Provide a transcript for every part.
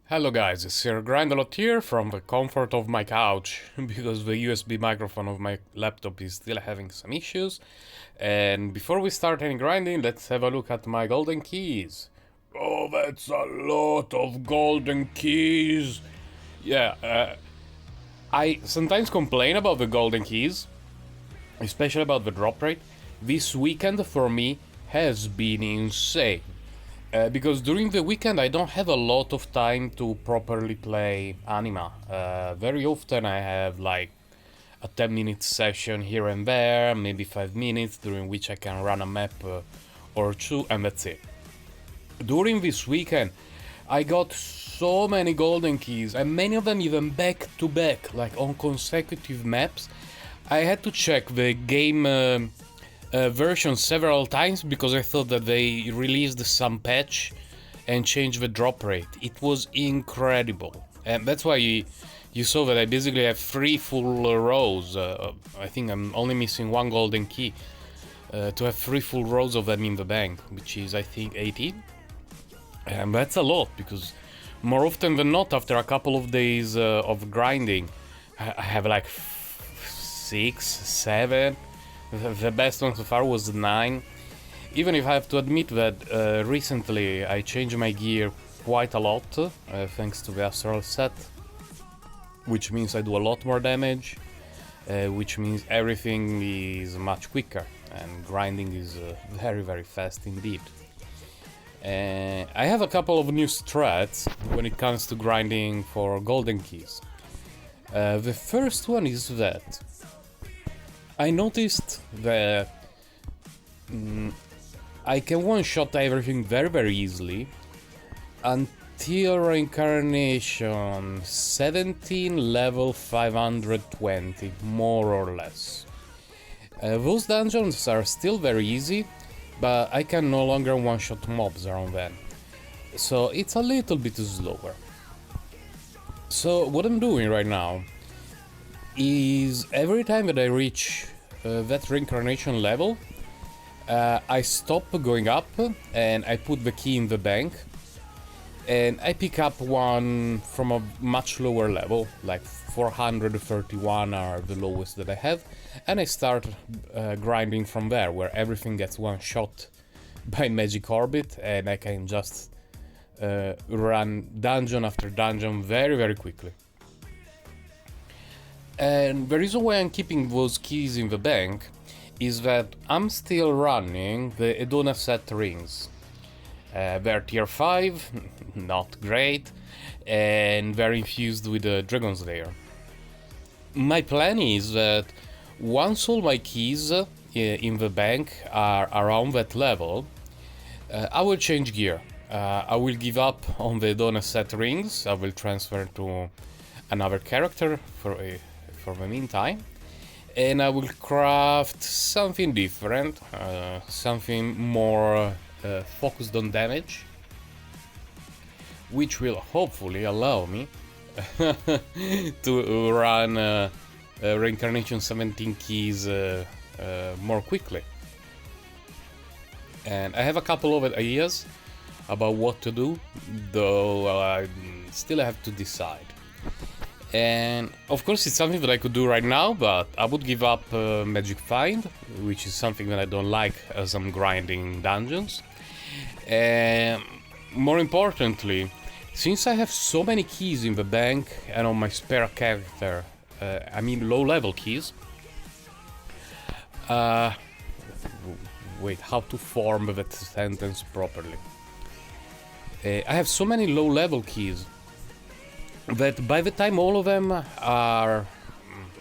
Hello guys, it's Sir Grindalot here from the comfort of my couch because the USB microphone of my laptop is still having some issues. And before we start any grinding, let's have a look at my golden keys. Oh, that's a lot of golden keys. I sometimes complain about the golden keys, especially about the drop rate. This weekend for me has been insane. Because during the weekend I don't have a lot of time to properly play Anima. Very often I have like a 10-minute session here and there, maybe 5 minutes, during which I can run a map or two, and that's it. During this weekend I got so many golden keys, and many of them even back to back, like on consecutive maps. I had to check the game version several times because I thought that they released some patch and changed the drop rate. It was incredible, and that's why you saw that I basically have 3 full rows. I think I'm only missing 1 golden key to have 3 full rows of them in the bank, which is I think 18. And that's a lot, because more often than not, after a couple of days of grinding, I have like 6, 7. The best one so far was 9. Even if I have to admit that recently I changed my gear quite a lot, thanks to the Astral set, which means I do a lot more damage, which means everything is much quicker, and grinding is very fast indeed. I have a couple of new strats when it comes to grinding for golden keys. The first one is that I noticed that I can one-shot everything very easily until Reincarnation 17, level 520, more or less. Those dungeons are still very easy, but I can no longer one-shot mobs around them, so it's a little bit slower. So what I'm doing right now is every time that I reach that reincarnation level, I stop going up and I put the key in the bank, and I pick up one from a much lower level, like 431 are the lowest that I have, and I start grinding from there, where everything gets one shot by magic orbit, and I can just run dungeon after dungeon very quickly. And the reason why I'm keeping those keys in the bank is that I'm still running the Edona set rings. They're tier 5, not great, and they're infused with the Dragon's Lair. My plan is that once all my keys in the bank are around that level, I will change gear. I will give up on the Edona set rings. I will transfer to another character for the meantime, and I will craft something different, something more focused on damage, which will hopefully allow me to run Reincarnation 17 keys more quickly. And I have a couple of ideas about what to do, though I still have to decide. And of course it's something that I could do right now, but I would give up Magic Find, which is something that I don't like as I'm grinding dungeons. And more importantly, since I have so many keys in the bank and on my spare character, I mean low level keys, wait, how to form that sentence properly? I have so many low level keys that by the time all of them are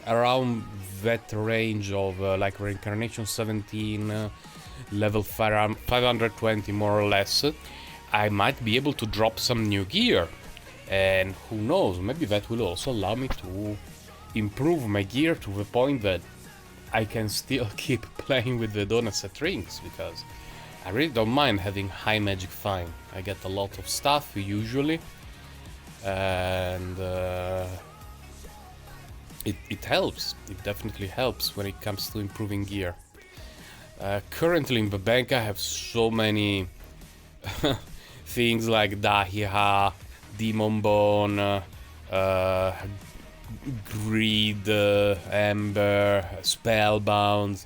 around that range of like Reincarnation 17, level 520 more or less, I might be able to drop some new gear. And who knows, maybe that will also allow me to improve my gear to the point that I can still keep playing with the donut set rings, because I really don't mind having high magic find. I get a lot of stuff usually, and it helps. It definitely helps when it comes to improving gear. Currently in the bank I have so many things like Dahiha, Demon Bone, Greed, Ember, Spellbound.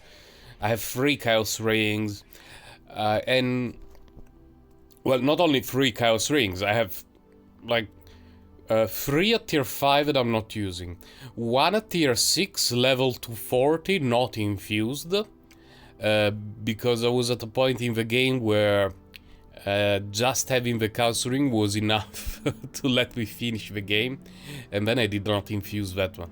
I have 3 Chaos Rings, and well, not only 3 Chaos Rings, I have like 3 at tier 5 that I'm not using, 1 at tier 6, level 240, not infused, because I was at a point in the game where just having the Chaos Ring was enough to let me finish the game, and then I did not infuse that one.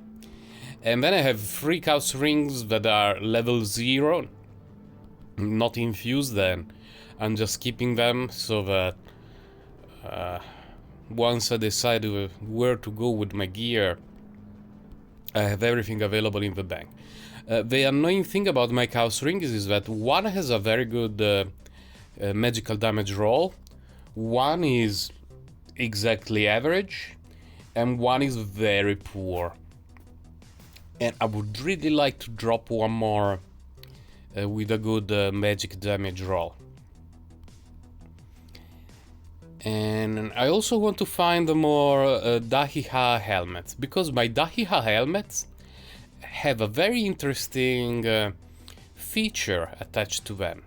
And then I have 3 Chaos Rings that are level 0, not infused, then I'm just keeping them so that once I decide where to go with my gear, I have everything available in the bank. The annoying thing about my Chaos Rings is that one has a very good magical damage roll, one is exactly average, and one is very poor. And I would really like to drop one more with a good magic damage roll. And I also want to find more Dahiha helmets, because my Dahiha helmets have a very interesting feature attached to them.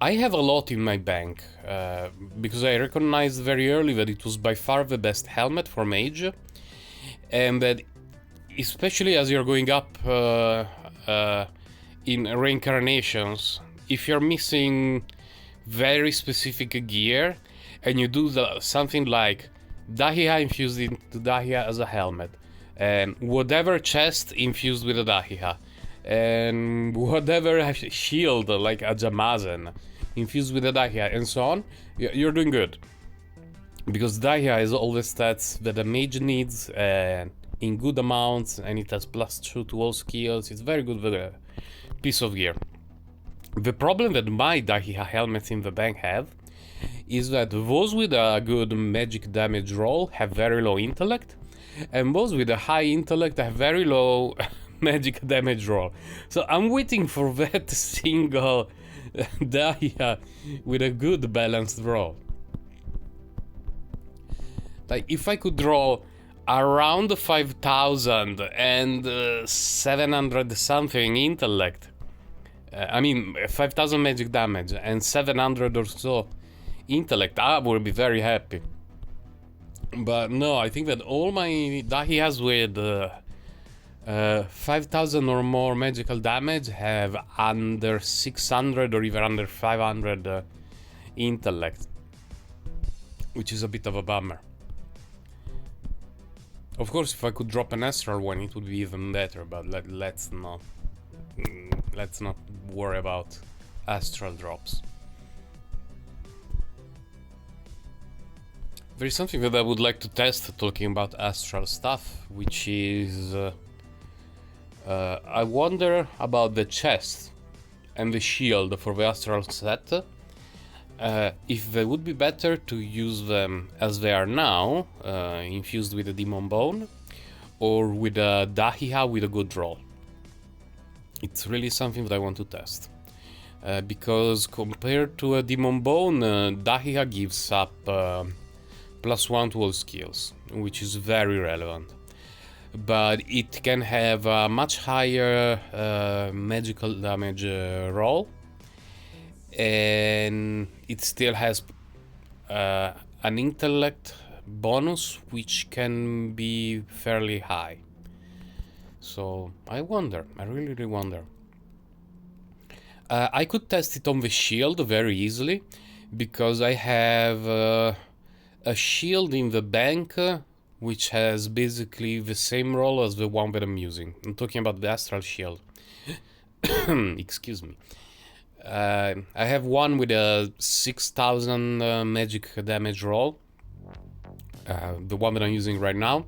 I have a lot in my bank, because I recognized very early that it was by far the best helmet for mage, and that especially as you're going up in reincarnations, if you're missing very specific gear, and you do something like Dahiha infused into Dahiha as a helmet, and whatever chest infused with a Dahiha, and whatever shield like a Jamazen infused with a Dahiha, and so on, you're doing good. Because Dahiha has all the stats that a mage needs, in good amounts, and it has +2 to all skills. It's very good piece of gear. The problem that my Dahiha helmets in the bank have is that those with a good magic damage roll have very low intellect, and those with a high intellect have very low magic damage roll. So I'm waiting for that single Dahiha with a good balanced roll. Like, if I could roll around 5,000 and 700 something intellect, 5,000 magic damage and 700 or so intellect, I would be very happy. But no, I think that all my Dahihas with 5,000 or more magical damage have under 600 or even under 500 intellect, which is a bit of a bummer. Of course, if I could drop an astral one, it would be even better, but let's not worry about astral drops. There is something that I would like to test talking about astral stuff, which is I wonder about the chest and the shield for the astral set. If they would be better to use them as they are now, infused with a demon bone, or with a Dahiha with a good roll. It's really something that I want to test. Because compared to a demon bone, Dahiha gives up +1 to all skills, which is very relevant. But it can have a much higher magical damage roll, and it still has an intellect bonus which can be fairly high. So I really wonder. I could test it on the shield very easily, because I have a shield in the bank which has basically the same roll as the one that I'm using. I'm talking about the astral shield. Excuse me. I have one with a 6,000 magic damage roll, the one that I'm using right now,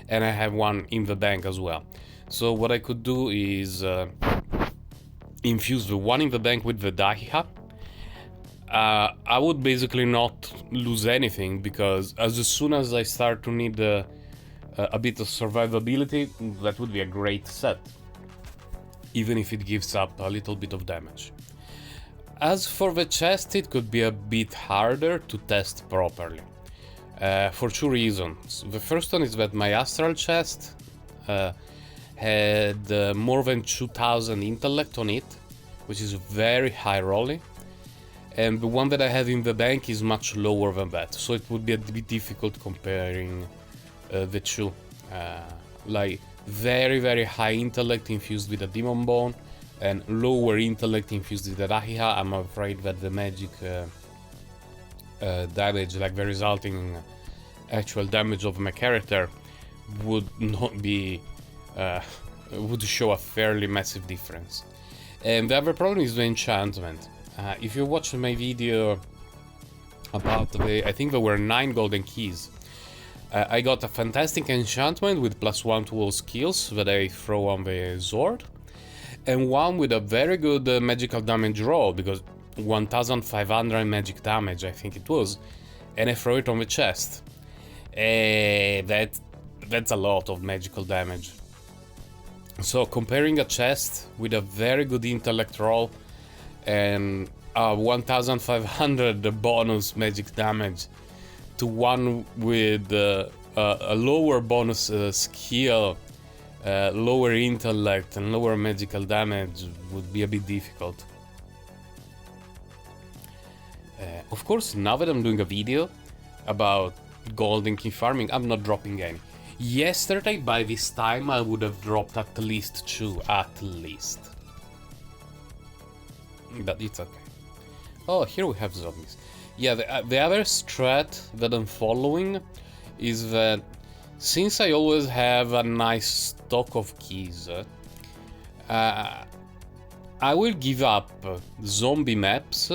and I have one in the bank as well. So what I could do is infuse the one in the bank with the Dahiha. I would basically not lose anything, because as soon as I start to need a bit of survivability, that would be a great set, even if it gives up a little bit of damage. As for the chest, it could be a bit harder to test properly. for two reasons. The first one is that my astral chest had more than 2000 intellect on it, which is very high rolling, and the one that I have in the bank is much lower than that, so it would be a bit difficult comparing the two. Like very high intellect infused with a demon bone and lower intellect infused with a Rahiha. I'm afraid that the magic damage, like the resulting actual damage of my character, would not be would show a fairly massive difference. And the other problem is the enchantment. If you watch my video about I think there were 9 golden keys. I got a fantastic enchantment with +1 to all skills that I throw on the sword, and one with a very good magical damage roll, because 1500 magic damage I think it was, and I throw it on the chest. That's a lot of magical damage. So comparing a chest with a very good intellect roll and 1500 bonus magic damage to one with a lower bonus skill, lower intellect and lower magical damage would be a bit difficult. Of course, now that I'm doing a video about golden key farming, I'm not dropping any. Yesterday, by this time, I would have dropped at least 2, at least. But it's okay. Oh, here we have zombies. Yeah, the other strat that I'm following is that since I always have a nice stock of keys, I will give up zombie maps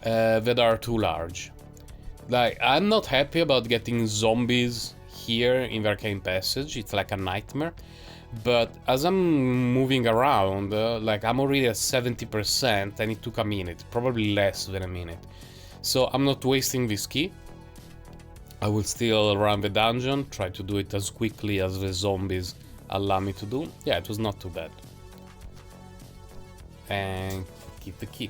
that are too large. Like, I'm not happy about getting zombies here in the Arcane Passage, it's like a nightmare. But as I'm moving around, like I'm already at 70%, and it took a minute, probably less than a minute. So I'm not wasting this key. I will still run the dungeon, try to do it as quickly as the zombies allow me to do. Yeah, it was not too bad. And keep the key.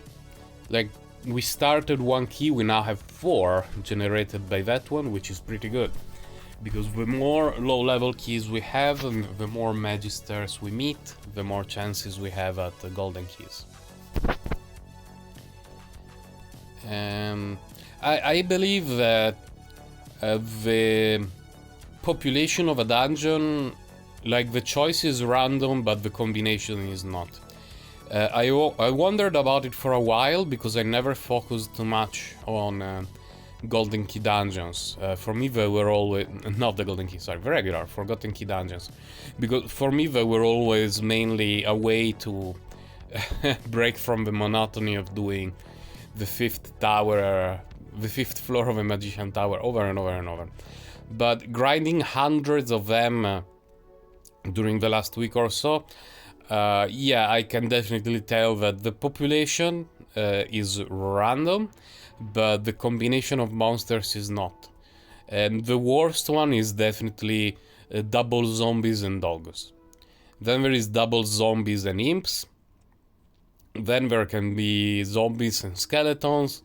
Like, we started 1 key, we now have 4 generated by that one, which is pretty good. Because the more low-level keys we have, and the more magisters we meet, the more chances we have at the golden keys. I believe that the population of a dungeon, like the choice is random, but the combination is not. I wondered about it for a while because I never focused too much on golden key dungeons. For me they were always, not the golden key, sorry, the regular forgotten key dungeons, because for me they were always mainly a way to break from the monotony of doing the 5th tower, the 5th floor of a magician tower over and over and over. But grinding hundreds of them during the last week or so, yeah, I can definitely tell that the population is random, but the combination of monsters is not. And the worst one is definitely double zombies and dogs. Then there is double zombies and imps. Then there can be zombies and skeletons,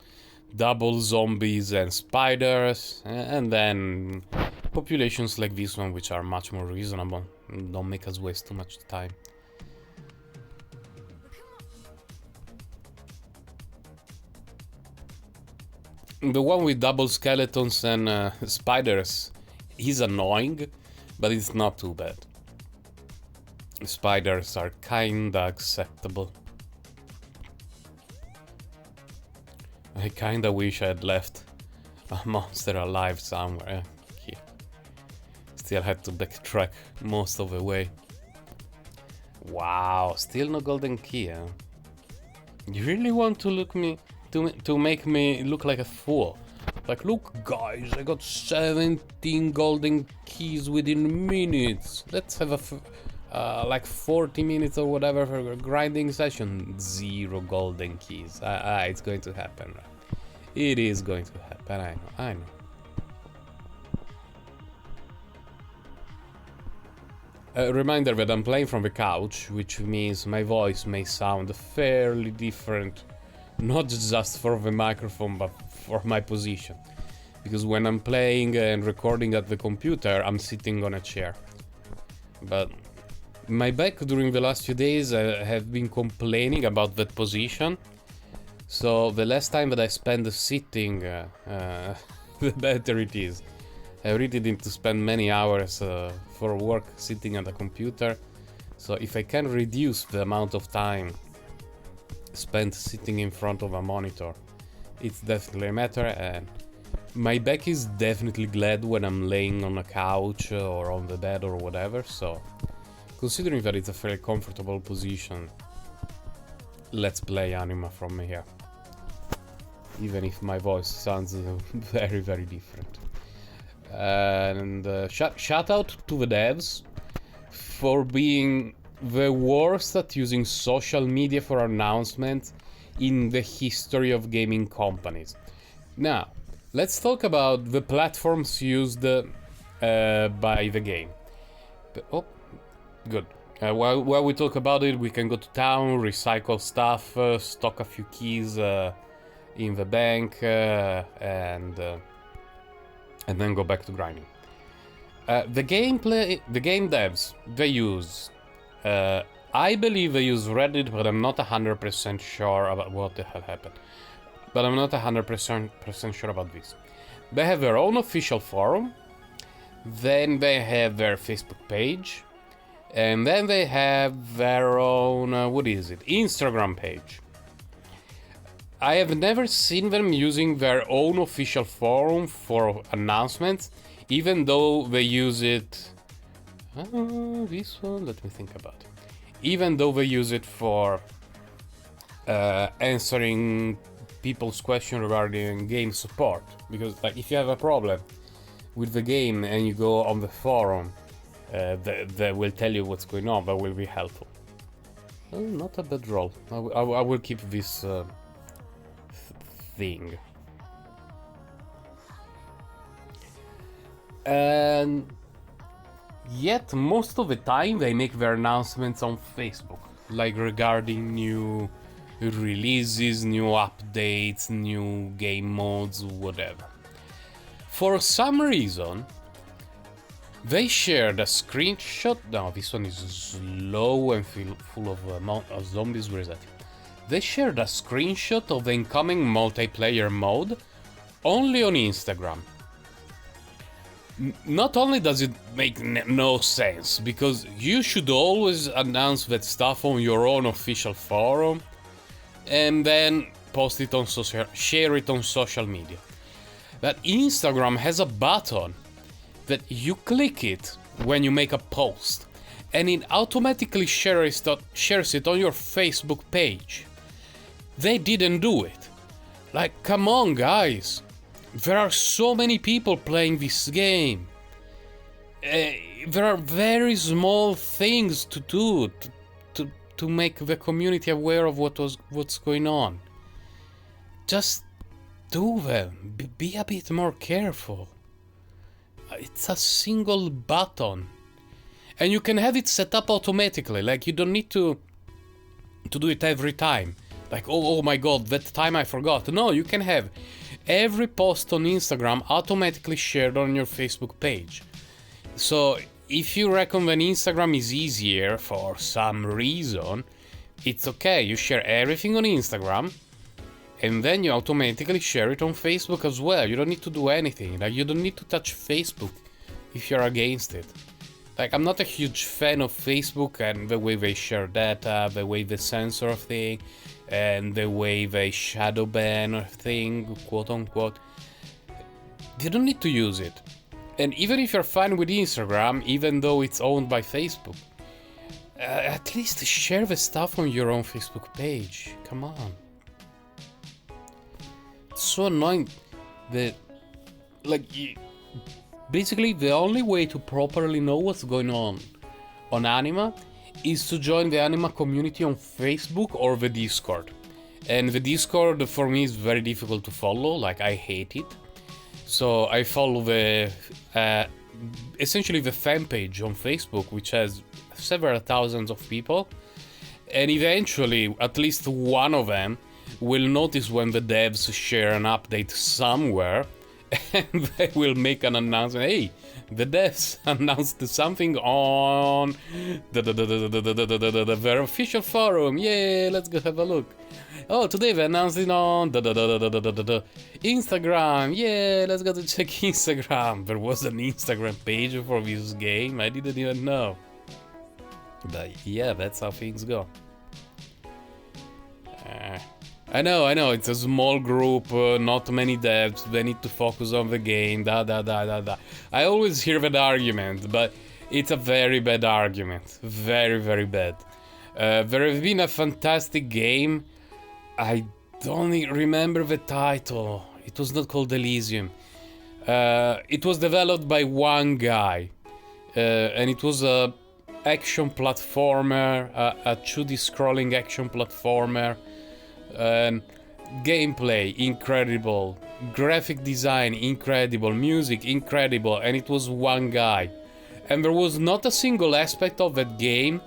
double zombies and spiders, and then populations like this one, which are much more reasonable, don't make us waste too much time. The one with double skeletons and spiders is annoying, but it's not too bad. Spiders are kinda acceptable. I kinda wish I had left a monster alive somewhere. Here. Still had to backtrack most of the way. Wow, still no golden key, huh? You really want to look me to make me look like a fool? Like, look guys, I got 17 golden keys within minutes. Let's have a like 40 minutes or whatever for a grinding session. 0 golden keys. It's going to happen. It is going to happen, I know. A reminder that I'm playing from the couch, which means my voice may sound fairly different, not just for the microphone, but for my position. because when I'm playing and recording at the computer, I'm sitting on a chair. But my back during the last few days have been complaining about that position. So the less time that I spend sitting, the better it is. I really need to spend many hours for work sitting at a computer. So if I can reduce the amount of time spent sitting in front of a monitor, it's definitely a matter. And my back is definitely glad when I'm laying on a couch or on the bed or whatever. So considering that it's a very comfortable position, let's play Anima from here. Even if my voice sounds very, very different. And shout out to the devs for being the worst at using social media for announcements in the history of gaming companies. Now, let's talk about the platforms used by the game. Oh, good. While we talk about it, we can go to town, recycle stuff, stock a few keys in the bank, and then go back to grinding. The game devs, they use, I believe they use Reddit, but I'm not 100% sure about what the hell happened. But I'm not 100% sure about this. They have their own official forum, then they have their Facebook page, and then they have their own, Instagram page. I have never seen them using their own official forum for announcements, even though they use it... this one, let me think about it. Even though they use it for answering people's questions regarding game support. Because like, if you have a problem with the game and you go on the forum, they will tell you what's going on. That will be helpful. Not a bad roll. I will keep this... thing. And yet most of the time they make their announcements on Facebook, like regarding new releases, new updates, new game modes, whatever. For some reason they shared a screenshot. No, this one is slow and full of zombies. Where is that? They shared a screenshot of the incoming multiplayer mode only on Instagram. Not only does it make no sense, because you should always announce that stuff on your own official forum and then post it on share it on social media. But Instagram has a button that you click it when you make a post, and it automatically shares it on your Facebook page. They didn't do it. Like, come on, guys. There are so many people playing this game. There are very small things to do to make the community aware of what's going on. Just do them. Be a bit more careful. It's a single button. And you can have it set up automatically. Like, you don't need to do it every time. Like, oh my god, that time I forgot. No, you can have every post on Instagram automatically shared on your Facebook page. So if you reckon that Instagram is easier for some reason, it's okay. You share everything on Instagram and then you automatically share it on Facebook as well. You don't need to do anything. Like, you don't need to touch Facebook if you're against it. Like, I'm not a huge fan of Facebook and the way they share data, the way they censor things, and the way they shadow ban a thing, quote unquote. You don't need to use it. And even if you're fine with Instagram, even though it's owned by Facebook, at least share the stuff on your own Facebook page. Come on. It's so annoying that, like, basically the only way to properly know what's going on Anima is to join the Anima community on Facebook or the Discord. And the Discord for me is very difficult to follow, like I hate it. So I follow the essentially the fan page on Facebook, which has several thousands of people. And eventually at least one of them will notice when the devs share an update somewhere and they will make an announcement. Hey, the devs announced something on the very official forum. Yeah, let's go have a look. Oh, today they announced it on Instagram. Yeah, let's go to check Instagram. There was an Instagram page for this game. I didn't even know. But yeah, that's how things go. I know, it's a small group, not many devs, they need to focus on the game, I always hear that argument, but it's a very bad argument. Very, very bad. There has been a fantastic game. I don't remember the title. It was not called Elysium. It was developed by one guy. And it was a action platformer, a 2D scrolling action platformer. Gameplay incredible, graphic design incredible, music incredible, and it was one guy. And there was not a single aspect of that game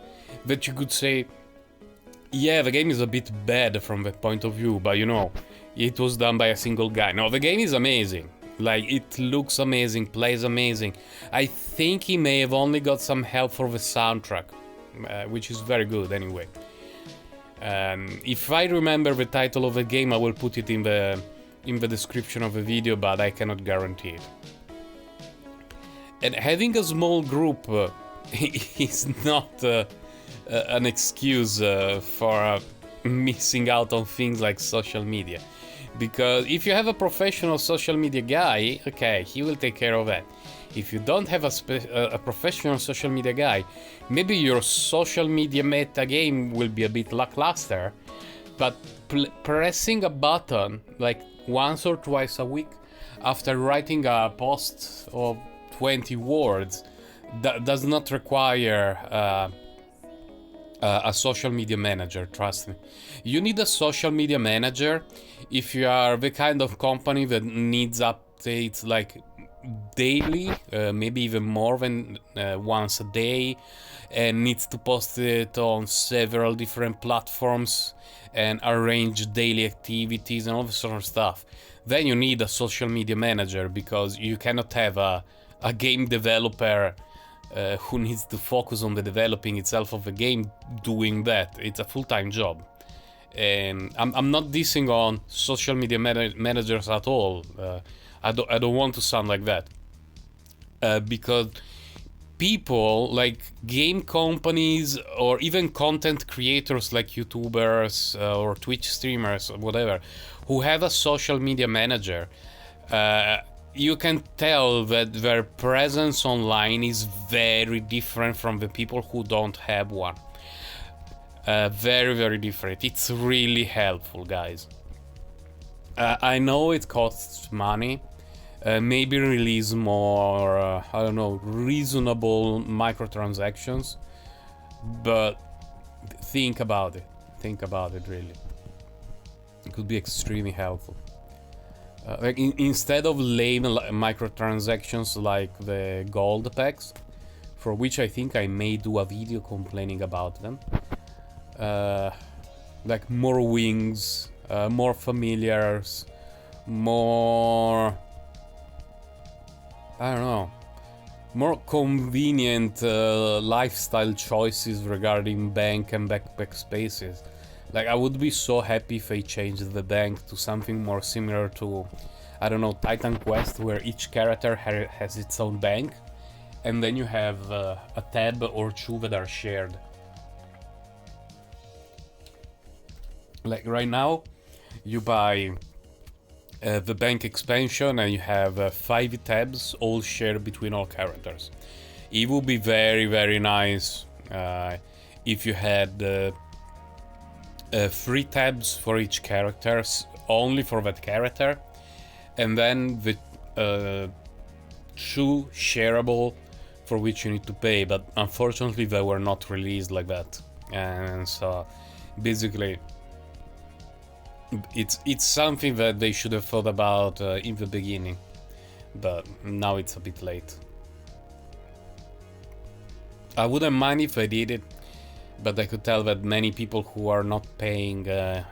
that you could say, yeah, the game is a bit bad from that point of view, but you know, it was done by a single guy. No, the game is amazing. Like, it looks amazing, plays amazing. I think he may have only got some help for the soundtrack, which is very good anyway. If I remember the title of the game, I will put it in the description of the video, but I cannot guarantee it. And having a small group is not an excuse for missing out on things like social media. Because if you have a professional social media guy, okay, he will take care of that. If you don't have a professional social media guy, maybe your social media meta game will be a bit lackluster, but pressing a button like once or twice a week after writing a post of 20 words does not require a social media manager, trust me. You need a social media manager if you are the kind of company that needs updates like daily, maybe even more than once a day, and needs to post it on several different platforms and arrange daily activities and all this sort of stuff. Then you need a social media manager, because you cannot have a game developer who needs to focus on the developing itself of the game doing that. It's a full-time job. And I'm not dissing on social media managers at all. I don't want to sound like that, because people like game companies or even content creators like YouTubers or Twitch streamers or whatever who have a social media manager, you can tell that their presence online is very different from the people who don't have one. Very, very different. It's really helpful, guys. I know it costs money. Maybe release more, I don't know, reasonable microtransactions. But think about it. Think about it, really. It could be extremely helpful. Like instead of lame microtransactions like the gold packs, for which I think I may do a video complaining about them. Like more wings, more familiars, more, I don't know, more convenient lifestyle choices regarding bank and backpack spaces. Like, I would be so happy if they changed the bank to something more similar to, I don't know, Titan Quest, where each character has its own bank, and then you have a tab or two that are shared. Like right now, you buy the bank expansion and you have 5 tabs all shared between all characters. It would be very, very nice if you had 3 tabs for each character, only for that character, and then the 2 shareable for which you need to pay, but unfortunately they were not released like that. And so basically it's something that they should have thought about in the beginning, but now it's a bit late. I wouldn't mind if I did it, but I could tell that many people who are not paying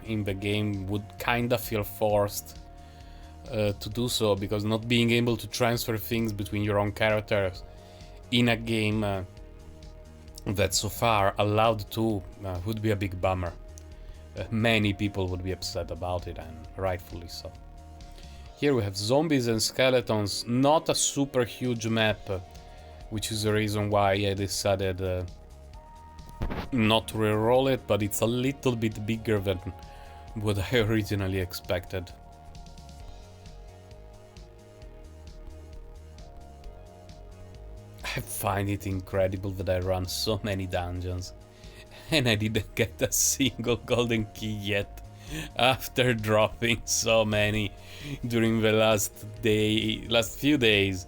in the game would kinda feel forced to do so, because not being able to transfer things between your own characters in a game that so far allowed to would be a big bummer. Many people would be upset about it, and rightfully so. Here we have zombies and skeletons, not a super huge map, which is the reason why I decided not to reroll it, but it's a little bit bigger than what I originally expected. I find it incredible that I run so many dungeons and I didn't get a single golden key yet, after dropping so many during the last few days,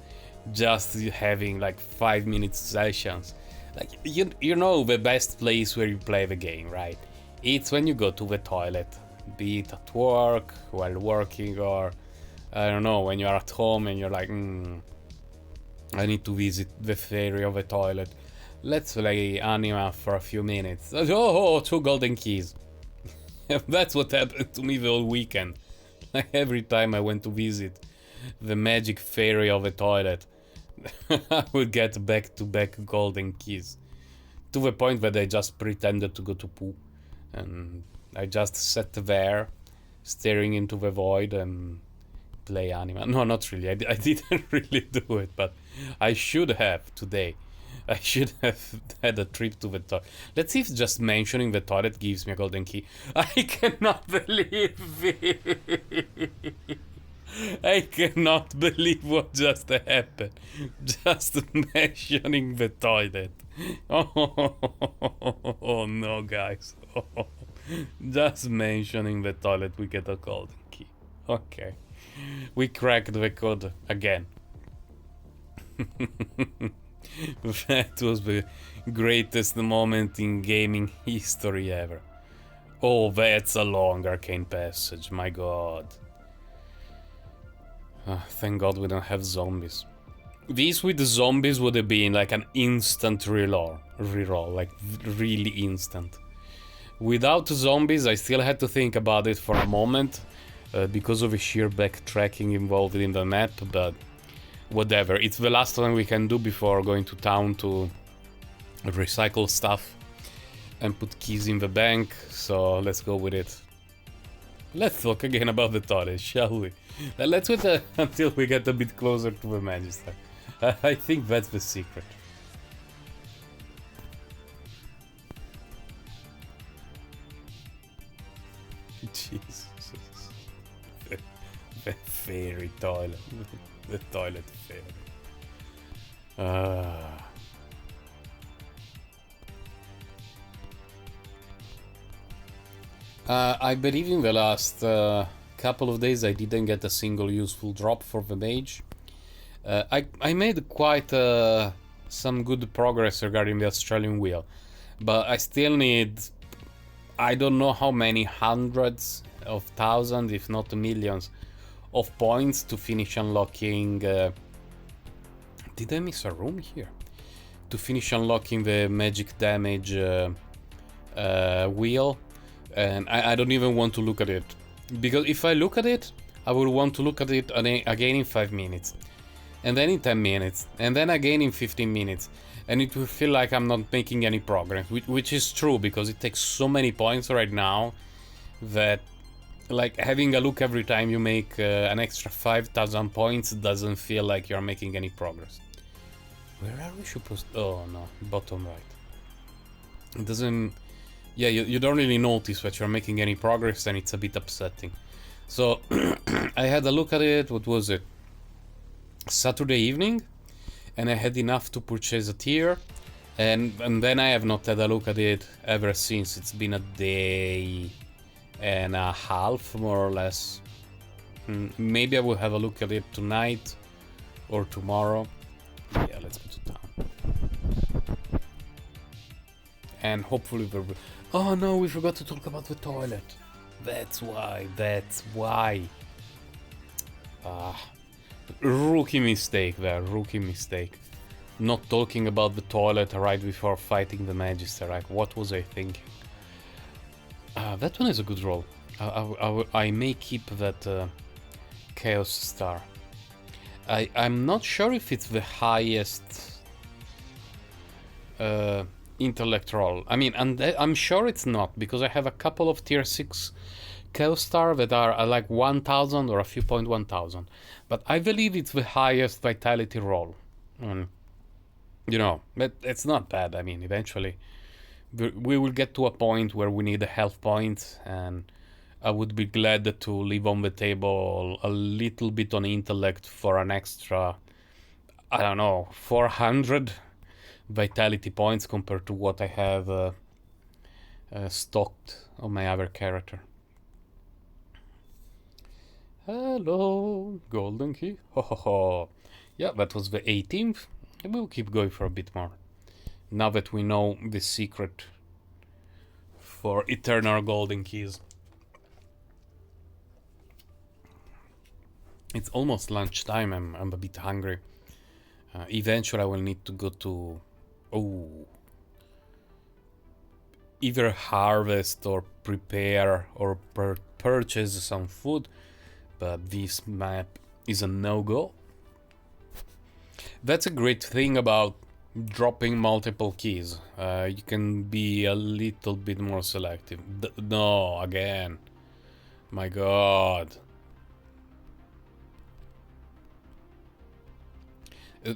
just having like 5-minute sessions. Like, you know the best place where you play the game, right? It's when you go to the toilet, be it at work, while working, or I don't know, when you're at home and you're like, I need to visit the fairy of the toilet. Let's play Anima for a few minutes. Oh, 2 golden keys. That's what happened to me the whole weekend. Like, every time I went to visit the magic fairy of the toilet, I would get back-to-back golden keys. To the point that I just pretended to go to poo. And I just sat there, staring into the void and play Anima. No, not really. I didn't really do it, but I should have today. I should have had a trip to the toilet. Let's see if just mentioning the toilet gives me a golden key. I cannot believe it. I cannot believe what just happened. Just mentioning the toilet. Oh no, guys. Just mentioning the toilet, we get a golden key. Okay. We cracked the code again. That was the greatest moment in gaming history ever. Oh, that's a long arcane passage, my god. Thank god we don't have zombies. This with the zombies would have been like an instant reroll, like really instant. Without zombies, I still had to think about it for a moment, because of the sheer backtracking involved in the map, but whatever. It's the last one we can do before going to town to recycle stuff and put keys in the bank, so let's go with it. Let's talk again about the toilet, shall we? Let's wait until we get a bit closer to the Magister. I think that's the secret. Jesus. The fairy toilet. The toilet fairy. I believe in the last couple of days I didn't get a single useful drop for the mage. I made quite some good progress regarding the Australian wheel, but I still need, I don't know how many hundreds of thousands, if not millions, of points to finish unlocking. Did I miss a room here? To finish unlocking the magic damage wheel, and I don't even want to look at it, because if I look at it, I will want to look at it again in 5 minutes, and then in 10 minutes, and then again in 15 minutes, and it will feel like I'm not making any progress, which is true, because it takes so many points right now that, like, having a look every time you make an extra 5,000 points doesn't feel like you're making any progress. Where are we supposed to? Oh no, bottom right. It doesn't... Yeah, you don't really notice that you're making any progress, and it's a bit upsetting. So, I had a look at it, what was it? Saturday evening, and I had enough to purchase a tier, and then I have not had a look at it ever since. It's been a day and a half, more or less. Maybe I will have a look at it tonight or tomorrow. Yeah, let's go to town. And hopefully we'll... Oh no, we forgot to talk about the toilet. That's why. Rookie mistake there, rookie mistake. Not talking about the toilet right before fighting the Magister, right? What was I thinking? That one is a good roll. I may keep that Chaos Star. I'm not sure if it's the highest intellect roll. I mean, I'm sure it's not, because I have a couple of tier 6 Chaos Star that are like 1000 or a few point 1000. But I believe it's the highest vitality roll. You know, but it's not bad. I mean, eventually we will get to a point where we need a health point, and I would be glad to leave on the table a little bit on intellect for an extra, I don't know, 400 vitality points compared to what I have stocked on my other character. Hello, golden key. Ho ho ho. Yeah, that was the 18th. We'll keep going for a bit more. Now that we know the secret for eternal golden keys. It's almost lunchtime. I'm a bit hungry. Eventually I will need to go to either harvest or prepare or purchase some food, but this map is a no-go. That's a great thing about dropping multiple keys. You can be a little bit more selective. No, again. My god.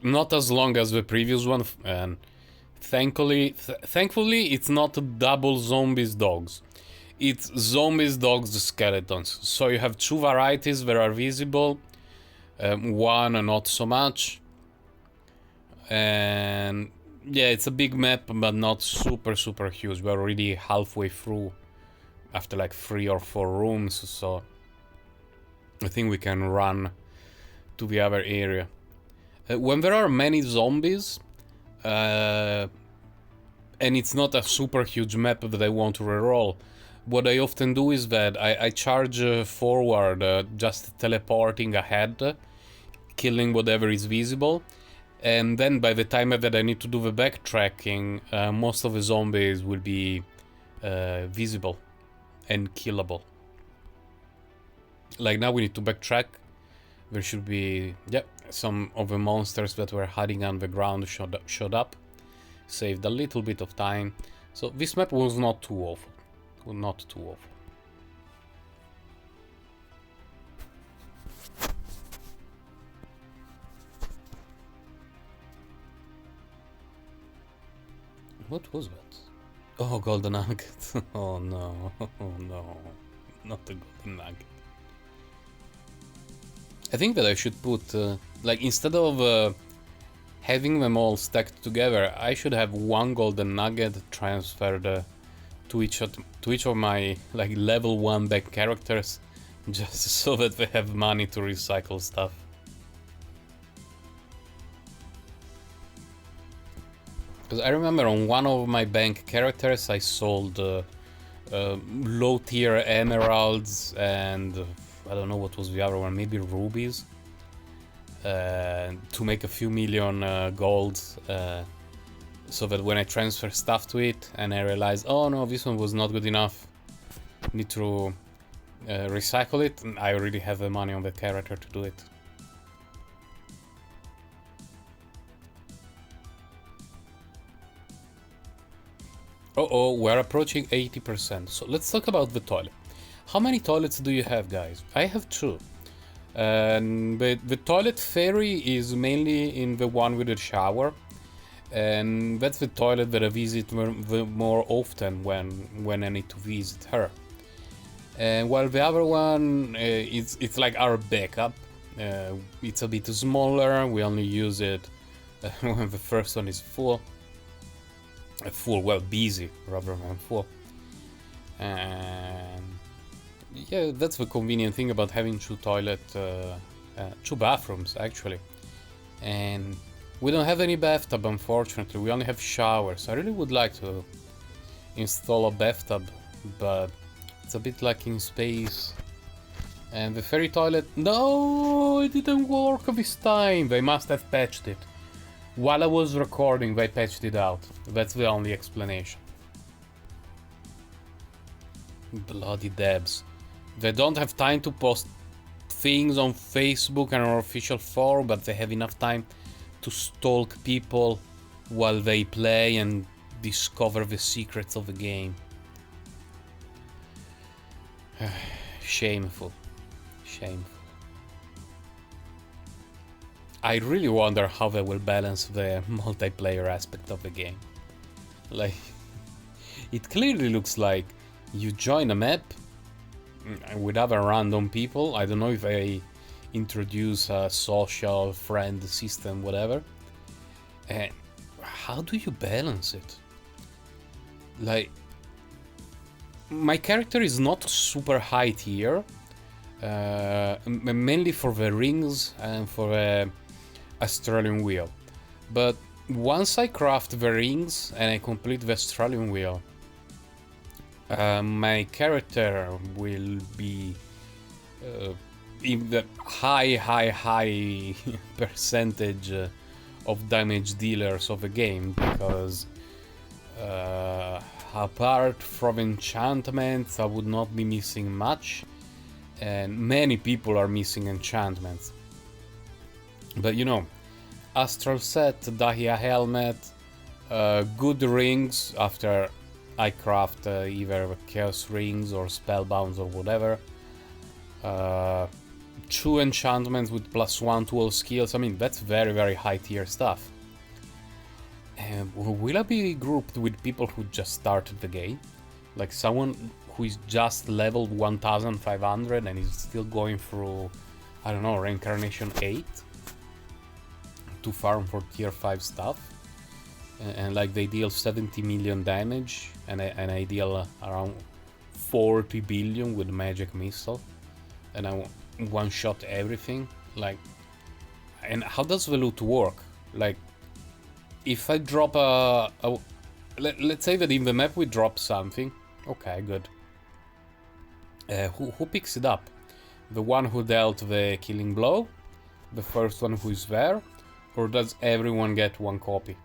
Not as long as the previous one, and thankfully it's not double zombies dogs. It's zombies dogs skeletons. So you have two varieties that are visible, one not so much. And yeah, it's a big map, but not super huge. We're already halfway through after like 3 or 4 rooms, so I think we can run to the other area. When there are many zombies, and it's not a super huge map that I want to reroll, what I often do is that I charge forward, just teleporting ahead, killing whatever is visible, and then by the time that I need to do the backtracking, most of the zombies will be visible and killable. Like now we need to backtrack. There should be, some of the monsters that were hiding on the ground showed up. Saved a little bit of time. So this map was not too awful. Not too awful. What was that? Oh, golden nugget. Oh no, oh no. Not the golden nugget. I think that I should put, like, instead of having them all stacked together, I should have one golden nugget transferred to each of my, like, level 1 back characters, just so that they have money to recycle stuff. Because I remember on one of my bank characters I sold low tier emeralds and I don't know what was the other one, maybe rubies, to make a few million gold, so that when I transfer stuff to it and I realize, oh no, this one was not good enough, need to recycle it, and I already have the money on the character to do it. We're approaching 80%, so let's talk about the toilet. How many toilets do you have, guys? I have 2. But the toilet fairy is mainly in the one with the shower. And that's the toilet that I visit more often when I need to visit her. And while the other one, it's like our backup. It's a bit smaller, we only use it when the first one is full. Well, busy rather than full. And yeah, that's the convenient thing about having 2 bathrooms actually. And we don't have any bathtub, unfortunately. We only have showers. I really would like to install a bathtub, but it's a bit lacking space. And the fairy toilet, no, it didn't work this time. They must have patched it. While I was recording, they patched it out. That's the only explanation. Bloody devs. They don't have time to post things on Facebook and on official forum, but they have enough time to stalk people while they play and discover the secrets of the game. Shameful. Shameful. I really wonder how they will balance the multiplayer aspect of the game. Like, it clearly looks like you join a map with other random people. I don't know if they introduce a social friend system, whatever. And how do you balance it? Like, my character is not super high tier, mainly for the rings and for the Australian wheel. But once I craft the rings and I complete the Australian wheel, my character will be in the high percentage of damage dealers of the game, because apart from enchantments I would not be missing much, and many people are missing enchantments. But you know, Astral Set, Dahlia Helmet, good rings after I craft either Chaos Rings or Spellbounds or whatever. 2 enchantments with +1 to all skills. I mean, that's very high tier stuff. Will I be grouped with people who just started the game? Like someone who is just leveled 1500 and is still going through, I don't know, Reincarnation 8 to farm for tier 5 stuff? And like they deal 70 million damage and I deal around 40 billion with Magic Missile, and I one-shot everything. Like, and how does the loot work? Like, if I drop let's say that in the map we drop something, okay, good. Who picks it up? The one who dealt the killing blow? The first one who is there? Or does everyone get one copy?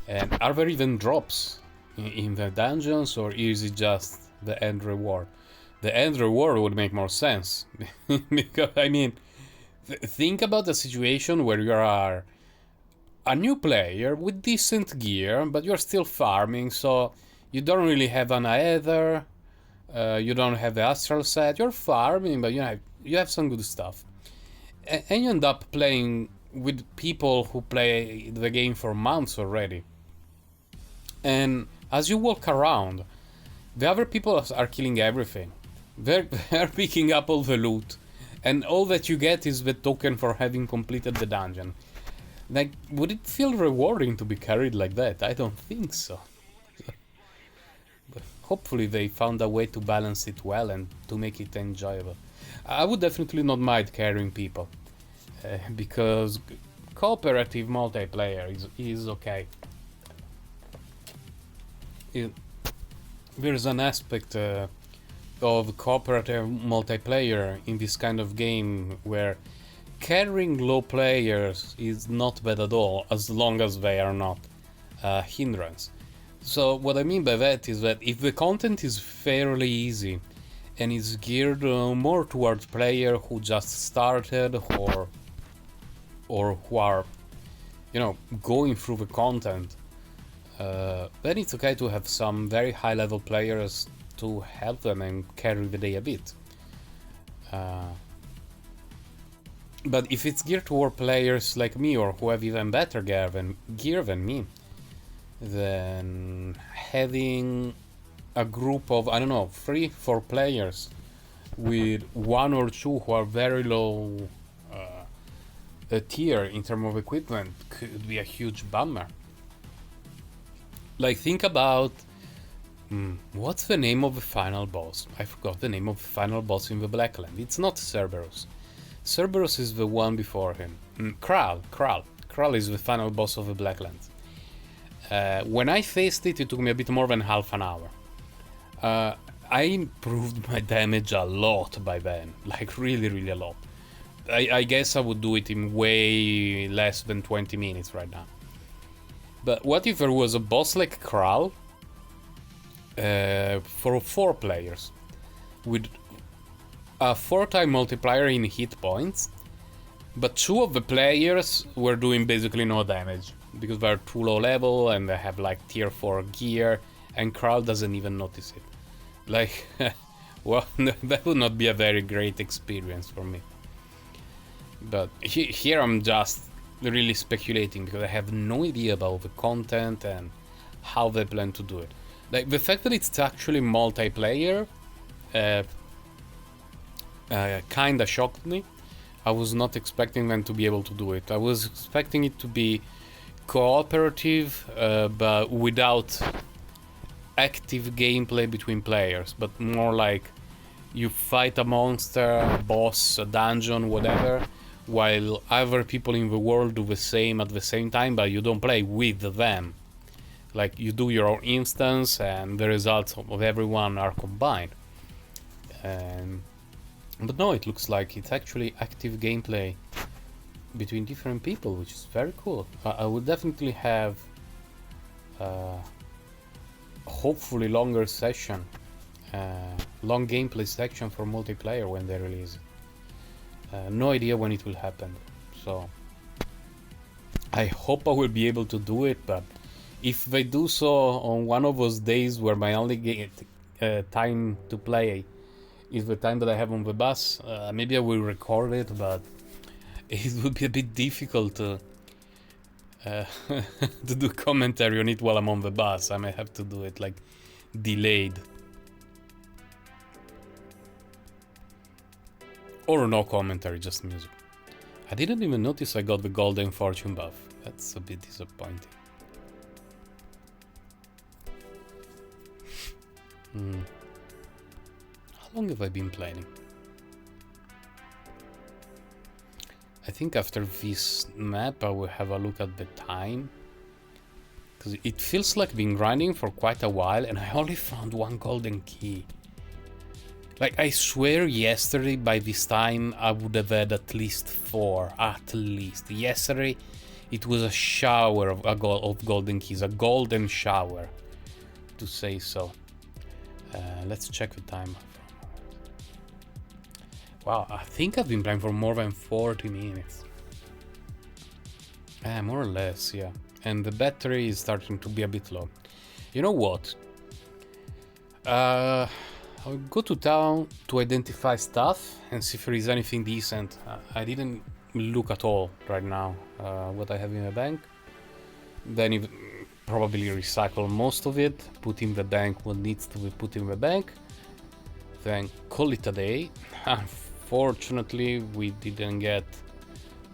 And are there even drops in the dungeons, or is it just the end reward? The end reward would make more sense. Because, I mean, think about a situation where you are a new player with decent gear, but you're still farming, so you don't really have an Aether, you don't have the Astral Set, you're farming, but you have some good stuff. And you end up playing with people who play the game for months already. And as you walk around, the other people are killing everything. They're picking up all the loot, and all that you get is the token for having completed the dungeon. Like, would it feel rewarding to be carried like that? I don't think so. But hopefully they found a way to balance it well and to make it enjoyable. I would definitely not mind carrying people, because cooperative multiplayer is okay. There's an aspect of cooperative multiplayer in this kind of game where carrying low players is not bad at all, as long as they are not a hindrance. So what I mean by that is that if the content is fairly easy and is geared more towards players who just started or who are, you know, going through the content, then it's okay to have some very high level players to help them and carry the day a bit. But if it's geared toward players like me, or who have even better gear than me, then having a group of, I don't know, 3-4 players with 1 or 2 who are very low tier in terms of equipment could be a huge bummer. Like, think about what's the name of the final boss? I forgot the name of the final boss in the Blackland. It's not Cerberus. Cerberus is the one before him. Kral is the final boss of the Blackland. When I faced it, it took me a bit more than half an hour. I improved my damage a lot by then, like really a lot. I guess I would do it in way less than 20 minutes right now. But what if there was a boss like Kral for 4 players with a 4-time multiplier in hit points, but 2 of the players were doing basically no damage because they're too low level and they have like tier 4 gear, and Kral doesn't even notice it. Like, well, that would not be a very great experience for me. But here I'm just really speculating because I have no idea about the content and how they plan to do it. Like, the fact that it's actually multiplayer kinda shocked me. I was not expecting them to be able to do it. I was expecting it to be cooperative, but without active gameplay between players, but more like you fight a monster, a boss, a dungeon, whatever, while other people in the world do the same at the same time, but you don't play with them. Like, you do your own instance and the results of everyone are combined. But no, it looks like it's actually active gameplay between different people, which is very cool. I would definitely have hopefully longer session, long gameplay section for multiplayer when they release it. No idea when it will happen, so I hope I will be able to do it, but if they do so on one of those days where my only time to play is the time that I have on the bus, maybe I will record it, but it would be a bit difficult to to do commentary on it while I'm on the bus. I may have to do it like delayed. Or no commentary, just music. I didn't even notice I got the golden fortune buff. That's a bit disappointing. How long have I been playing? I think after this map I will have a look at the time, because it feels like been grinding for quite a while and I only found 1 golden key. Like, I swear yesterday by this time I would have had at least 4, at least. Yesterday it was a shower of golden keys, a golden shower, to say so. Let's check the time. Wow, I think I've been playing for more than 40 minutes. More or less, yeah. And the battery is starting to be a bit low. You know what? I'll go to town to identify stuff and see if there is anything decent. I didn't look at all right now what I have in the bank. Then probably recycle most of it, put in the bank what needs to be put in the bank, then call it a day. Unfortunately, we didn't get...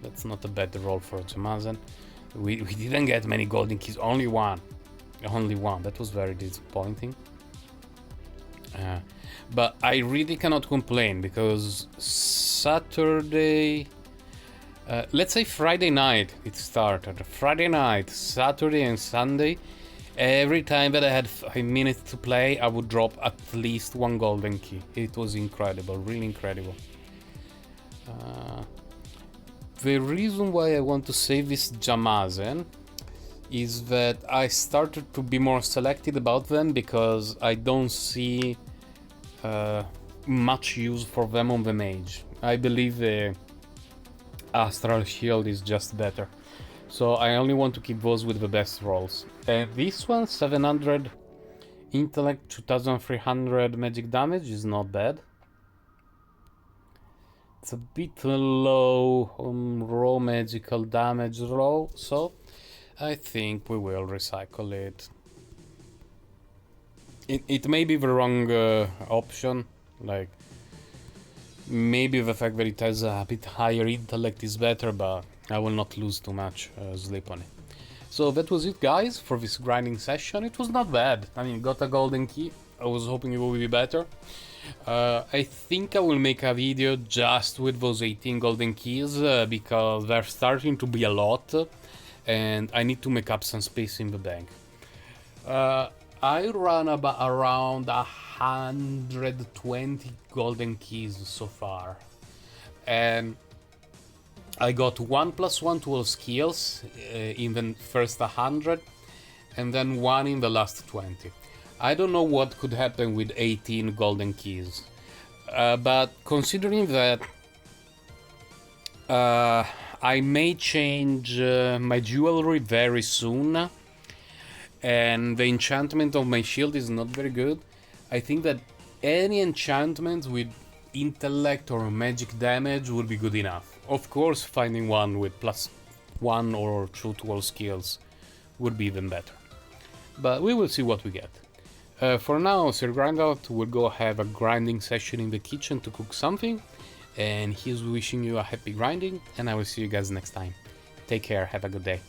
That's not a bad roll for Jamazen. We didn't get many golden keys, only one. Only one, that was very disappointing. But I really cannot complain because Saturday... let's say Friday night it started. Friday night, Saturday and Sunday, every time that I had 5 minutes to play, I would drop at least 1 golden key. It was incredible, really incredible. The reason why I want to save this Jamazen is that I started to be more selective about them because I don't see much use for them on the mage. I believe the Astral Shield is just better. So I only want to keep those with the best rolls. This one, 700 intellect, 2300 magic damage is not bad. It's a bit low on raw magical damage roll, so I think we will recycle it. It may be the wrong option, like maybe the fact that it has a bit higher intellect is better, but I will not lose too much sleep on it. So that was it, guys, for this grinding session. It was not bad. I mean, got a golden key. I was hoping it would be better. I think I will make a video just with those 18 golden keys because they're starting to be a lot and I need to make up some space in the bank. I run around 120 golden keys so far, and I got 1+1 to all skills in the first 100 and then 1 in the last 20. I don't know what could happen with 18 golden keys. But considering that I may change my jewelry very soon, and the enchantment of my shield is not very good, I think that any enchantment with intellect or magic damage would be good enough. Of course, finding one with +1 or 2 to all skills would be even better. But we will see what we get. For now, Sir Grindout will go have a grinding session in the kitchen to cook something, and he's wishing you a happy grinding, and I will see you guys next time. Take care, have a good day.